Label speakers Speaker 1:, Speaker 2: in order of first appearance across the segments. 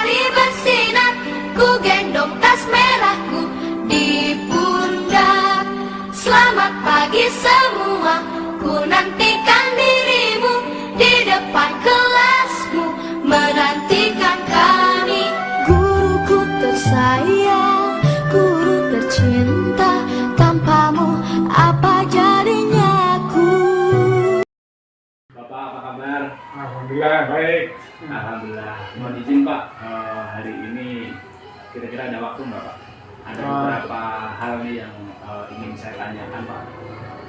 Speaker 1: matahari bersinar, ku gendong tas merahku di pundak. Selamat pagi semua, ku nantikan dirimu di depan kelasmu, menantikan kami. Guruku tersayang, guru tercinta, tanpamu apa jadinya aku?
Speaker 2: Bapak apa kabar?
Speaker 3: Alhamdulillah baik.
Speaker 2: Alhamdulillah. Mohon izin Pak, hari ini kira-kira ada waktu nggak Pak? Ada beberapa hal nih yang ingin saya tanyakan Pak.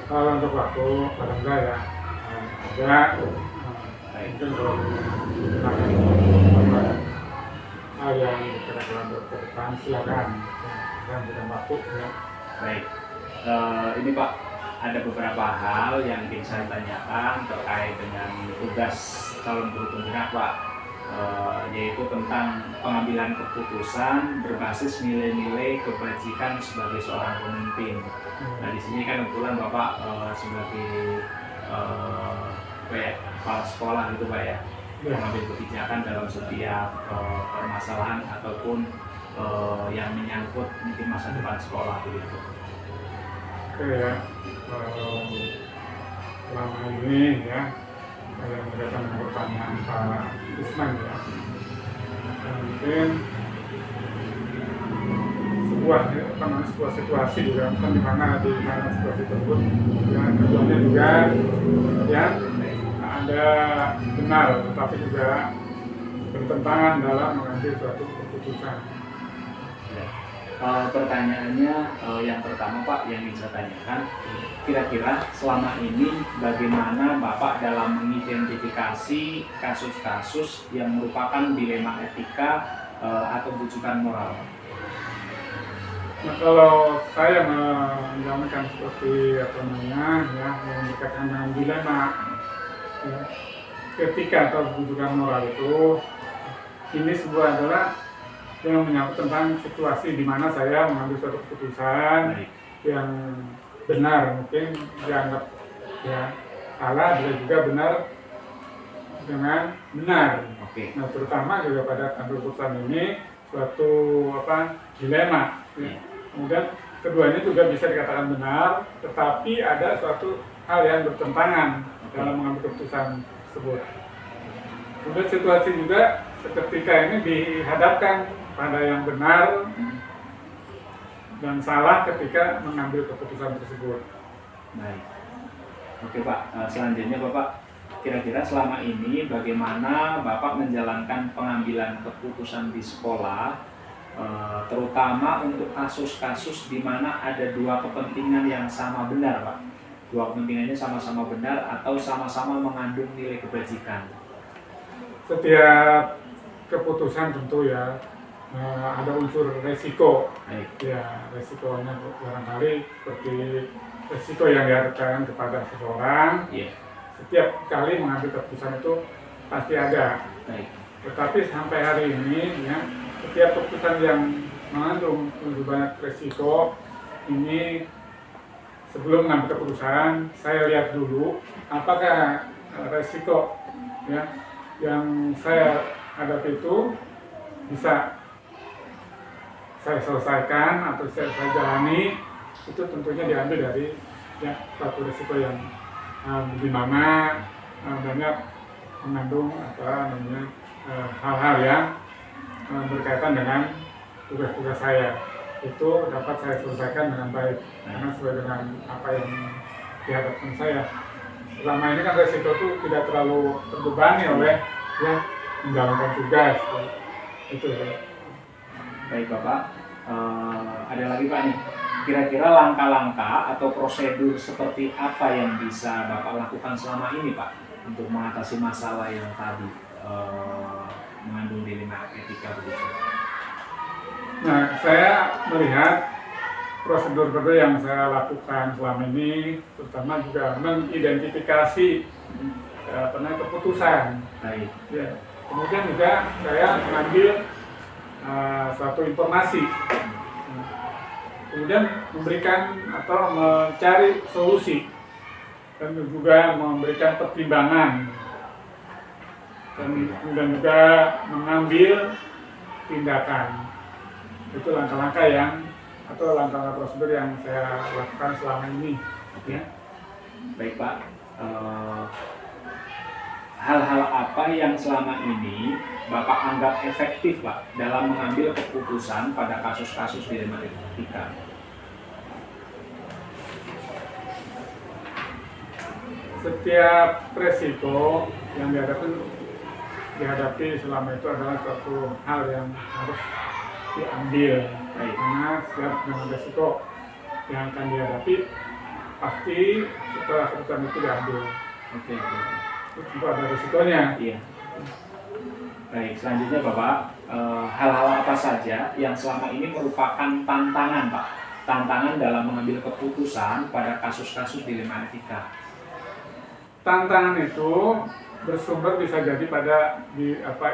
Speaker 3: Kalau untuk waktu, alhamdulillah ya ada. Mungkin kalau ada hal yang berkaitan ke depan silakan dan berikan waktu ya.
Speaker 2: Baik, ini Pak, ada beberapa hal yang ingin saya tanyakan terkait dengan tugas calon guru penggerak Pak, yaitu tentang pengambilan keputusan berbasis nilai-nilai kebajikan sebagai seorang pemimpin. Nah di sini kan kebetulan Bapak sebagai kepala sekolah gitu Pak ya, mengambil kebijakan dalam setiap permasalahan ataupun yang menyangkut mungkin masa depan sekolah begitu.
Speaker 3: Oke ya, selama ini ya yang berkaitan dengan pertanyaan Pak Isman ya, mungkin sebuah situasi juga bukan di mana situasi tersebut ya keduanya juga ya ada benar tetapi juga bertentangan dalam mengambil suatu keputusan.
Speaker 2: Pertanyaannya yang pertama Pak yang ingin saya tanyakan, kira-kira selama ini bagaimana Bapak dalam mengidentifikasi kasus-kasus yang merupakan dilema etika atau bujukan moral?
Speaker 3: Nah, kalau saya menjalankan seperti apa namanya ya yang berkaitan dengan dilema ya, etika atau bujukan moral itu, ini sebuah adalah yang menyangkut tentang situasi di mana saya mengambil suatu keputusan yang benar, mungkin dianggap ya salah, bisa juga benar dengan benar. Nah terutama juga pada ambil keputusan ini suatu dilema. Ya. Kemudian keduanya juga bisa dikatakan benar, tetapi ada suatu hal yang bertentangan dalam mengambil keputusan tersebut. Kemudian situasi juga seketika ini dihadapkan pada yang benar dan salah ketika mengambil keputusan tersebut.
Speaker 2: Baik. Oke Pak, selanjutnya Bapak, kira-kira selama ini bagaimana Bapak menjalankan pengambilan keputusan di sekolah, terutama untuk kasus-kasus di mana ada dua kepentingan yang sama benar Pak? Dua kepentingannya sama-sama benar atau sama-sama mengandung nilai kebajikan?
Speaker 3: Setiap keputusan tentu ya ada unsur resiko. Ya resikonya barangkali seperti resiko yang dihadapkan kepada seseorang. Setiap kali mengambil keputusan itu pasti ada. Tetapi sampai hari ini ya setiap keputusan yang mengandung lebih banyak resiko ini, sebelum mengambil keputusan saya lihat dulu apakah resiko ya yang saya hadapi itu bisa saya selesaikan atau saya jalani. Itu tentunya diambil dari ya satu risiko yang di mana banyak mengandung hal-hal yang berkaitan dengan tugas-tugas saya, itu dapat saya selesaikan dengan baik karena sesuai dengan apa yang dihadapkan saya. Selama ini kan risiko itu tidak terlalu terbebani oleh ya menjalankan tugas itu ya.
Speaker 2: Baik Bapak, ada lagi Pak nih, kira-kira langkah-langkah atau prosedur seperti apa yang bisa Bapak lakukan selama ini Pak untuk mengatasi masalah yang tadi mengandung dilema etika begitu?
Speaker 3: Nah, saya melihat prosedur-prosedur yang saya lakukan selama ini, terutama juga mengidentifikasi keputusan.
Speaker 2: Baik.
Speaker 3: Ya. Kemudian juga saya mengambil suatu informasi, kemudian memberikan atau mencari solusi dan juga memberikan pertimbangan dan kemudian juga mengambil tindakan. Itu langkah-langkah atau langkah-langkah prosedur yang saya lakukan selama ini.
Speaker 2: Oke. Baik Pak, hal-hal apa yang selama ini Bapak anggap efektif Pak dalam mengambil keputusan pada kasus-kasus dilematika?
Speaker 3: Setiap resiko yang dihadapi selama itu adalah suatu hal yang harus diambil. Karena setiap dengan resiko yang akan dihadapi pasti setelah keputusan itu diambil.
Speaker 2: Oke.
Speaker 3: Itu ada resikonya.
Speaker 2: Iya. Baik, selanjutnya Bapak, hal-hal apa saja yang selama ini merupakan tantangan Pak? Tantangan dalam mengambil keputusan pada kasus-kasus dilematika.
Speaker 3: Tantangan itu bersumber bisa jadi pada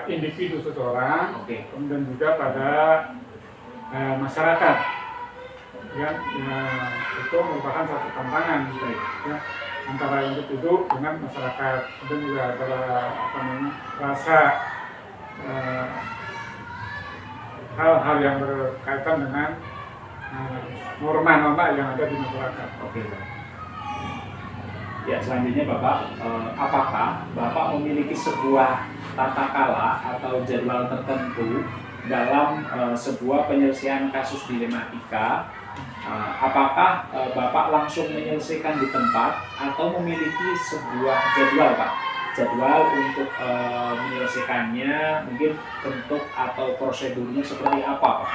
Speaker 3: individu seseorang, kemudian juga pada masyarakat. Ya, itu merupakan satu tantangan ya, antara individu dengan masyarakat. Kemudian juga antara rasa hal-hal yang berkaitan dengan norma-norma yang ada di masyarakat.
Speaker 2: Oke, Pak. Ya, selanjutnya Bapak, apakah Bapak memiliki sebuah tata kala atau jadwal tertentu dalam sebuah penyelesaian kasus dilematika? Apakah Bapak langsung menyelesaikan di tempat atau memiliki sebuah jadwal Pak? Jadwal untuk menyelesaikannya, mungkin bentuk atau prosedurnya seperti apa Pak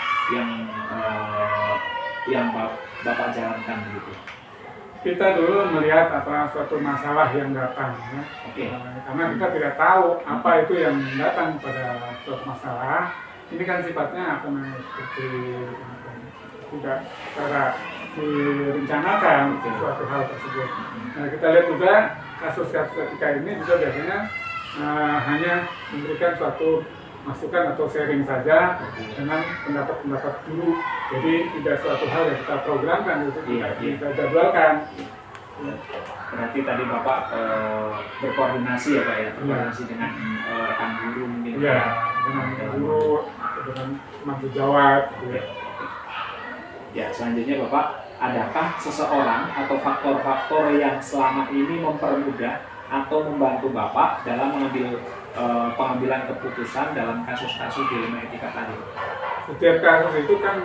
Speaker 2: yang Bapak jalankan begitu?
Speaker 3: Kita dulu melihat suatu masalah yang datang ya. Karena kita tidak tahu apa itu yang datang pada suatu masalah. Ini kan sifatnya seperti tidak secara direncanakan suatu hal tersebut. Nah, kita lihat juga kasus-kasus ketika ini juga biasanya hanya memberikan suatu masukan atau sharing saja dengan pendapat-pendapat guru. Jadi tidak suatu hal yang kita programkan, itu tidak kita jadwalkan.
Speaker 2: Berarti tadi Bapak berkoordinasi ya Pak ya, berkoordinasi dengan rekan guru mungkin.
Speaker 3: Iya, dengan guru, dengan teman sejawat.
Speaker 2: Ya, selanjutnya Bapak, adakah seseorang atau faktor-faktor yang selama ini mempermudah atau membantu Bapak dalam mengambil pengambilan keputusan dalam kasus-kasus dilematika tadi?
Speaker 3: Setiap kasus itu kan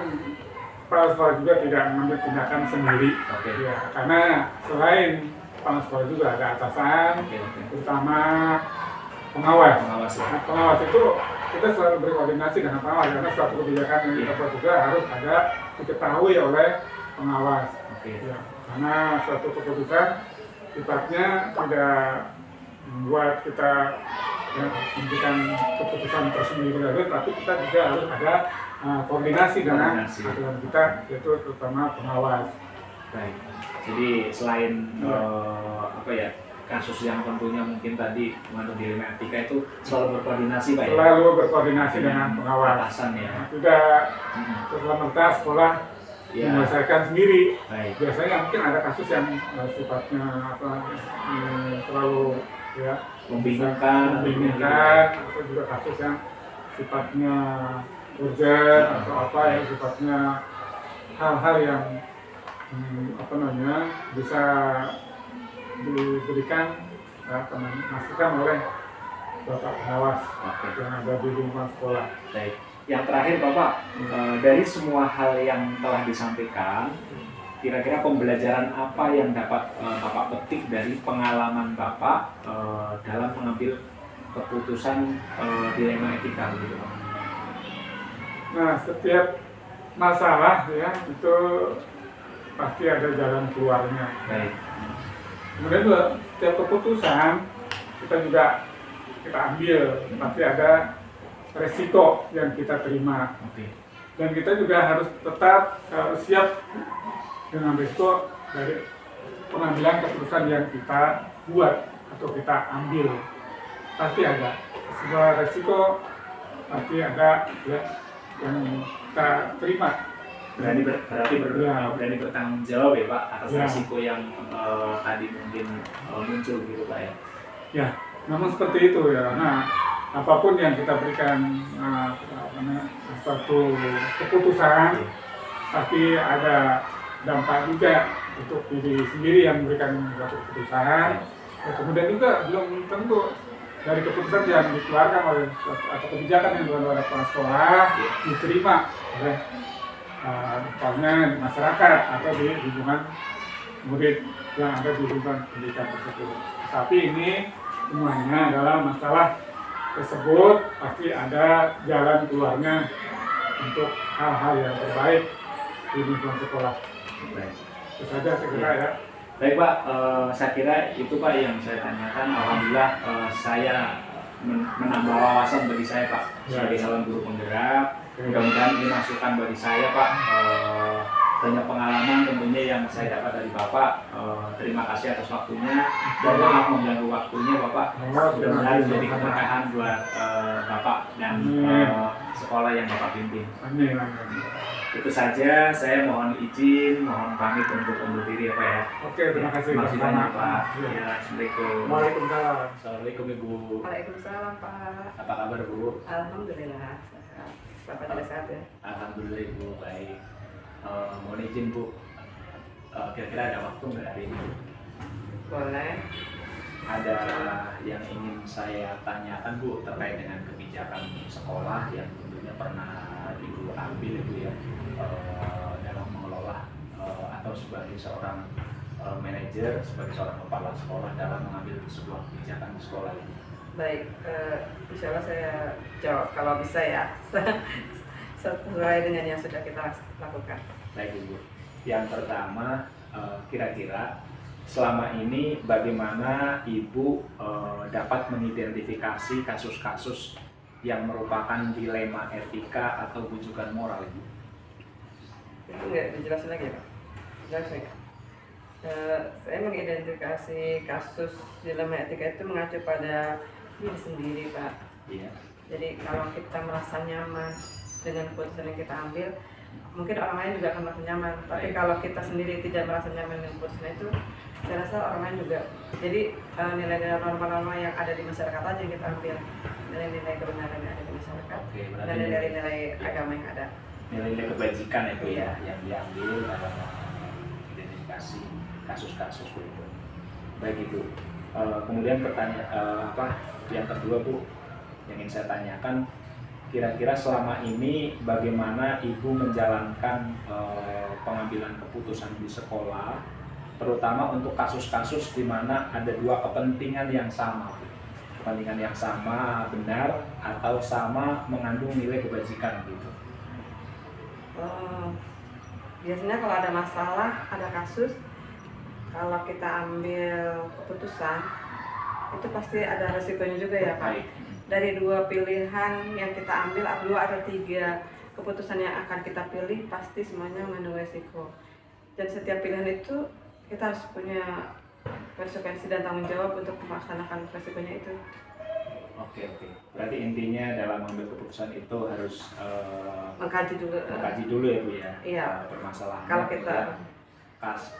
Speaker 3: kepala sekolah juga tidak mengambil tindakan sendiri. Ya, karena selain kepala sekolah juga ada atasan, terutama pengawas. Nah, pengawas itu kita selalu berkoordinasi dengan pengawas karena suatu kebijakan yang kita buat juga harus ada diketahui oleh pengawas. Ya, karena suatu keputusan sifatnya tidak membuat kita memberikan keputusan tersendiri, tapi kita juga harus ada koordinasi dengan aturan kita, yaitu terutama pengawas.
Speaker 2: Baik. Jadi selain kasus yang tentunya mungkin tadi mengandung dilematika itu selalu berkoordinasi Pak ya?
Speaker 3: Selalu berkoordinasi dengan pengawas.
Speaker 2: Atasan ya.
Speaker 3: Tidak serta-merta sekolah menyelesaikan sendiri. Biasanya mungkin ada kasus yang sifatnya terlalu membingungkan, atau juga kasus yang sifatnya urgent atau apa yang sifatnya hal-hal yang bisa diberikan masukan oleh Bapak pengawas yang ada di lingkungan sekolah.
Speaker 2: Baik. Yang terakhir Bapak, dari semua hal yang telah disampaikan, kira-kira pembelajaran apa yang dapat Bapak petik dari pengalaman Bapak dalam mengambil keputusan dilema etika begitu Pak?
Speaker 3: Nah, setiap masalah ya itu pasti ada jalan keluarnya.
Speaker 2: Baik.
Speaker 3: Kemudian juga setiap keputusan kita ambil pasti ada resiko yang kita terima. Dan kita juga harus tetap siap dengan risiko dari pengambilan keputusan yang kita buat atau kita ambil. Pasti ada sebuah risiko, pasti ada ya, yang kita terima.
Speaker 2: Berarti berani bertanggung jawab ya Pak atas risiko yang tadi mungkin muncul gitu Pak ya.
Speaker 3: Ya, memang seperti itu ya. Nah, apapun yang kita berikan suatu keputusan pasti ada dampak juga untuk diri sendiri yang memberikan suatu keputusan. Ya, kemudian juga belum tentu dari keputusan yang dikeluarkan oleh atau kebijakan yang dilakukan oleh kepala sekolah diterima oleh misalnya masyarakat atau di lingkungan murid yang ada di lingkungan pendidikan tersebut. Tapi ini semuanya adalah masalah tersebut pasti ada jalan keluarnya untuk hal-hal yang terbaik di lingkungan sekolah. Itu saja saya kira ya.
Speaker 2: Baik Pak, saya kira itu Pak yang saya tanyakan. Alhamdulillah saya menambah wawasan bagi saya Pak sebagai calon guru penggerak. Mudah-mudahan ini masukan bagi saya Pak. Banyak pengalaman tentunya yang saya dapat dari Bapak. Terima kasih atas waktunya dan maaf mengganggu waktunya Bapak. Mudah-mudahan menjadi keberkahan buat Bapak dan sekolah yang Bapak pimpin.
Speaker 3: Amin.
Speaker 2: Itu saja, saya mohon izin, mohon pamit untuk undur diri ya Pak ya.
Speaker 3: Oke, terima kasih.
Speaker 2: Terima kasih banyak Pak.
Speaker 3: Ya.
Speaker 2: Assalamualaikum.
Speaker 3: Waalaikumsalam.
Speaker 2: Assalamualaikum Ibu.
Speaker 4: Waalaikumsalam Pak.
Speaker 2: Apa kabar Bu?
Speaker 4: Alhamdulillah sehat. Bapak juga sehat ya?
Speaker 2: Alhamdulillah Ibu, baik. Mohon izin Bu, kira-kira ada waktu nggak hari ini?
Speaker 4: Boleh.
Speaker 2: Ada yang ingin saya tanyakan Bu terkait dengan kebijakan sekolah yang tentunya pernah Ibu ambil Ibu ya, dalam mengelola atau sebagai seorang manajer, sebagai seorang kepala sekolah dalam mengambil sebuah kebijakan di sekolah ini.
Speaker 4: Baik, insya Allah saya jawab kalau bisa ya, sesuai dengan yang sudah kita lakukan.
Speaker 2: Baik Ibu, yang pertama kira-kira selama ini bagaimana Ibu dapat mengidentifikasi kasus-kasus yang merupakan dilema etika atau bujukan moral Ibu?
Speaker 4: Itu nggak dijelasin lagi ya Pak? Jelasin. Saya mengidentifikasi kasus dilema etika itu mengacu pada diri sendiri Pak.
Speaker 2: Iya.
Speaker 4: Jadi kalau kita merasa nyaman dengan keputusan yang kita ambil, mungkin orang lain juga akan merasa nyaman. Tapi kalau kita sendiri tidak merasa nyaman dengan keputusan itu, saya rasa orang lain juga. Jadi nilai-nilai norma-norma yang ada di masyarakat aja yang kita ambil, nilai-nilai kebenaran yang ada di masyarakat, dan nilai-nilai agama yang ada.
Speaker 2: Nilai-nilai kebajikan itu ya yang diambil dalam identifikasi kasus-kasus itu. Baik itu. Kemudian pertanyaan yang kedua Bu, yang ingin saya tanyakan, kira-kira selama ini bagaimana Ibu menjalankan pengambilan keputusan di sekolah, terutama untuk kasus-kasus di mana ada dua kepentingan yang sama, kepentingan yang sama benar atau sama mengandung nilai kebajikan gitu.
Speaker 4: Biasanya kalau ada masalah, ada kasus, kalau kita ambil keputusan itu pasti ada resikonya juga ya Pak.
Speaker 2: Baik.
Speaker 4: Dari dua pilihan yang kita ambil, dua atau tiga keputusan yang akan kita pilih, pasti semuanya mengandung resiko. Dan setiap pilihan itu kita harus punya konsekuensi dan tanggung jawab untuk melaksanakan resikonya itu.
Speaker 2: Oke. Berarti intinya dalam mengambil keputusan itu harus
Speaker 4: Mengkaji dulu
Speaker 2: ya Bu ya.
Speaker 4: Iya.
Speaker 2: Permasalahan.
Speaker 4: Kalau kita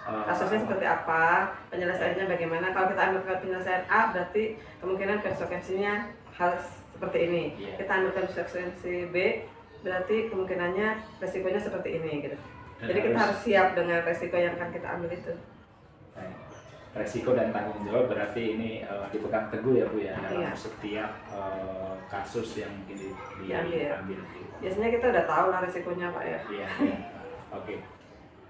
Speaker 4: kasusnya seperti apa, penyelesaiannya bagaimana. Kalau kita ambil penyelesaian A, berarti kemungkinan konsekuensinya hal seperti ini.
Speaker 2: Yeah.
Speaker 4: Kita ambil konsekuensi B, berarti kemungkinannya resikonya seperti ini gitu. Jadi kita harus siap dengan resiko yang akan kita ambil itu.
Speaker 2: Resiko dan tanggung jawab berarti ini dipegang teguh ya Bu ya dalam
Speaker 4: Iya.
Speaker 2: setiap kasus yang mungkin diambil.
Speaker 4: Biasanya kita udah tahu lah resikonya Pak ya.
Speaker 2: Iya. Oke.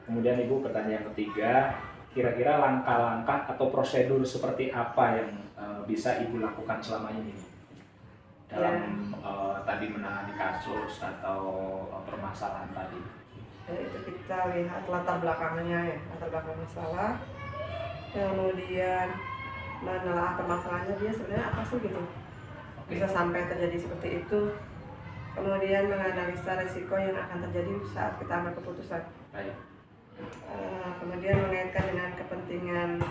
Speaker 2: Kemudian Ibu, pertanyaan ketiga, kira-kira langkah-langkah atau prosedur seperti apa yang bisa Ibu lakukan selama ini dalam tadi menangani kasus atau permasalahan tadi?
Speaker 4: Itu kita lihat latar belakangnya ya, latar belakang masalah. Kemudian menelaah permasalahannya, dia sebenarnya apa sih gitu. Bisa sampai terjadi seperti itu. Kemudian menganalisa risiko yang akan terjadi saat kita ambil keputusan.
Speaker 2: Baik.
Speaker 4: Kemudian mengaitkan dengan kepentingan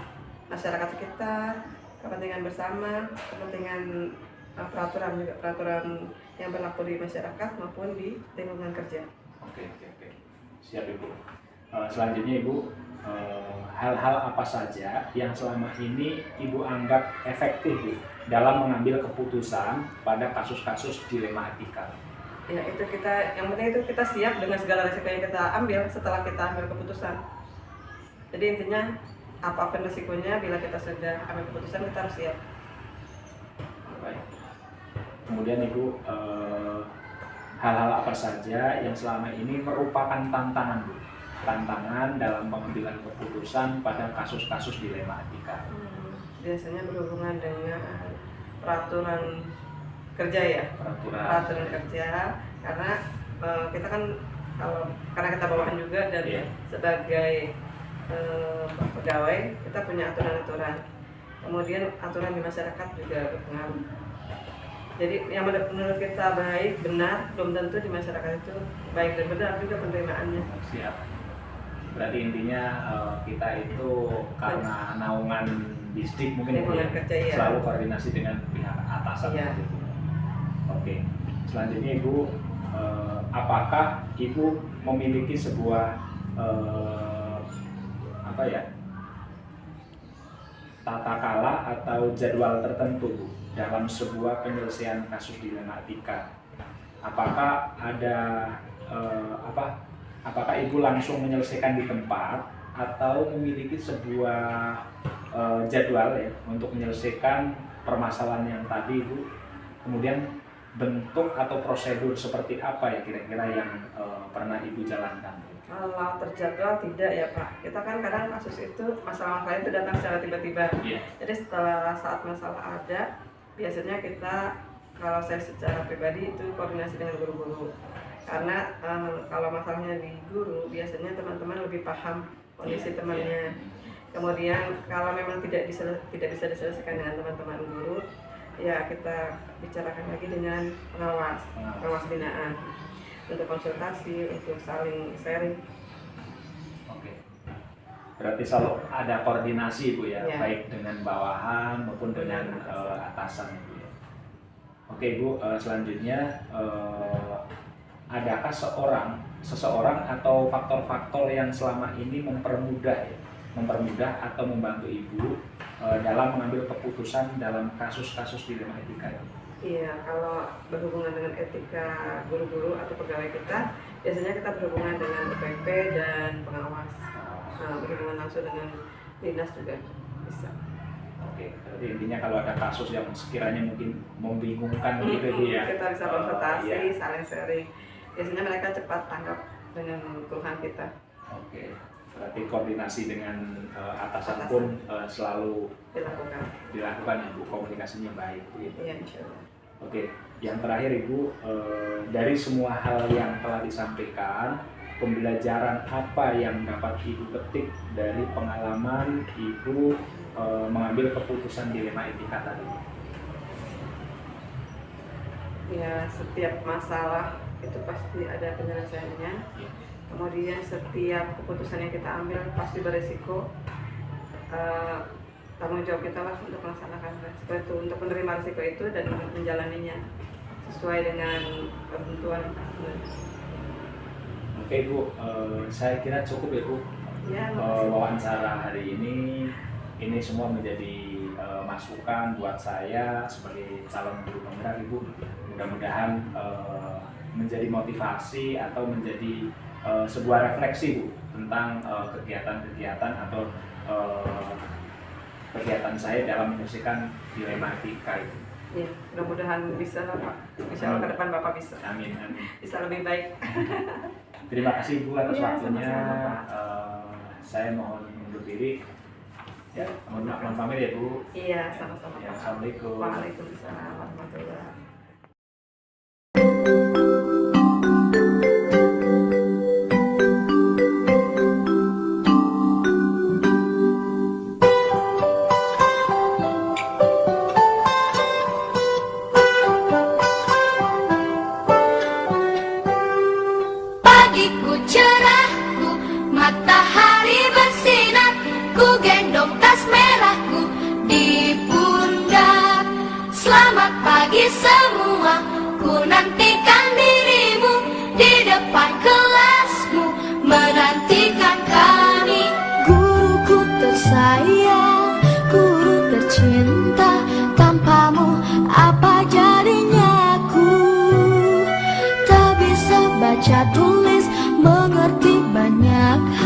Speaker 4: masyarakat sekitar, kepentingan bersama, kepentingan peraturan juga, peraturan yang berlaku di masyarakat maupun di lingkungan kerja.
Speaker 2: Oke. Siap Ibu. Selanjutnya Ibu, hal-hal apa saja yang selama ini Ibu anggap efektif Bu dalam mengambil keputusan pada kasus-kasus dilema etika?
Speaker 4: Ya itu yang penting itu kita siap dengan segala resiko yang kita ambil setelah kita ambil keputusan. Jadi intinya apapun resikonya, bila kita sudah ambil keputusan kita harus siap.
Speaker 2: Baik. Kemudian Ibu, hal-hal apa saja yang selama ini merupakan tantangan Bu? Tantangan dalam pengambilan keputusan pada kasus-kasus dilema etika.
Speaker 4: Biasanya berhubungan dengan peraturan kerja ya. Peraturan kerja, karena kita kan karena kita bawaan juga dan sebagai pegawai kita punya aturan-aturan. Kemudian aturan di masyarakat juga berpengaruh. Jadi yang menurut kita baik, benar, belum tentu di masyarakat itu baik dan benar juga penerimaannya.
Speaker 2: Siap. Berarti intinya kita itu karena naungan distrik mungkin
Speaker 4: ya, kerja, ya.
Speaker 2: Selalu koordinasi dengan pihak atasan.
Speaker 4: Ya.
Speaker 2: Gitu. Oke. Selanjutnya Ibu, apakah Ibu memiliki sebuah tata kala atau jadwal tertentu Bu, dalam sebuah penyelesaian kasus dilema etika? Apakah ada apakah Ibu langsung menyelesaikan di tempat atau memiliki sebuah jadwal ya untuk menyelesaikan permasalahan yang tadi Ibu? Kemudian bentuk atau prosedur seperti apa ya kira-kira yang pernah Ibu jalankan?
Speaker 4: Kalau terjadwal tidak ya Pak. Kita kan kadang kasus itu masalah-masalah itu datang secara tiba-tiba. Jadi saat masalah ada, biasanya kita, kalau saya secara pribadi itu koordinasi dengan guru-guru. Karena kalau masalahnya di guru, biasanya teman-teman lebih paham kondisi temannya. Kemudian kalau memang tidak bisa diselesaikan dengan teman-teman guru, ya kita bicarakan lagi dengan pengawas binaan untuk konsultasi, untuk saling sharing.
Speaker 2: Oke. Berarti selalu ada koordinasi Bu ya, baik dengan bawahan maupun dengan atasan Bu ya. Oke Bu, selanjutnya adakah seseorang atau faktor-faktor yang selama ini mempermudah atau membantu Ibu dalam mengambil keputusan dalam kasus-kasus dilema etika?
Speaker 4: Iya, kalau berhubungan dengan etika guru-guru atau pegawai kita, biasanya kita berhubungan dengan PP dan pengawas. Berhubungan langsung dengan dinas juga bisa.
Speaker 2: Oke, berarti intinya kalau ada kasus yang sekiranya mungkin membingungkan gitu ya,
Speaker 4: kita bisa konsultasi, saling sharing. Biasanya mereka cepat tanggap dengan keluhan kita.
Speaker 2: Oke, berarti koordinasi dengan atasan pun selalu dilakukan ya Bu, komunikasinya baik gitu.
Speaker 4: Iya, insya Allah.
Speaker 2: Oke, yang terakhir Ibu, dari semua hal yang telah disampaikan, pembelajaran apa yang dapat Ibu petik dari pengalaman Ibu mengambil keputusan dilema etika tadi?
Speaker 4: Ya, setiap masalah itu pasti ada penyelesaiannya. Kemudian setiap keputusan yang kita ambil pasti beresiko. Tanggung jawab kita lah untuk melaksanakan resiko itu, untuk menerima resiko itu dan menjalaninya sesuai dengan ketentuan.
Speaker 2: Oke Bu, saya kira cukup ya Bu.
Speaker 4: Ya,
Speaker 2: wawancara hari ini semua menjadi masukan buat saya sebagai calon guru penggerak Ibu. Mudah-mudahan menjadi motivasi atau menjadi sebuah refleksi Bu tentang kegiatan-kegiatan atau kegiatan saya dalam menyelesaikan dilema etika itu.
Speaker 4: Ya, mudah-mudahan bisa lah Pak. Insya Allah ke depan Bapak bisa.
Speaker 2: Amin.
Speaker 4: Bisa lebih baik.
Speaker 2: Terima kasih Bu atas waktunya.
Speaker 4: Sama-sama,
Speaker 2: saya mohon undur diri. Ya, mohon pamit ya Bu.
Speaker 4: Iya, sama-sama.
Speaker 2: Ya, Assalamualaikum.
Speaker 4: Waalaikumsalam warahmatullahi wabarakatuh.
Speaker 1: Pagiku cerah, matahari bersinar, ku gendong tas merahku di pundak. Selamat pagi semua, ku nantikan dirimu di depan kelasmu, menantikan kami. cinta, tanpamu apa jadinya aku? Tak bisa baca tulis, mengerti banyak hal.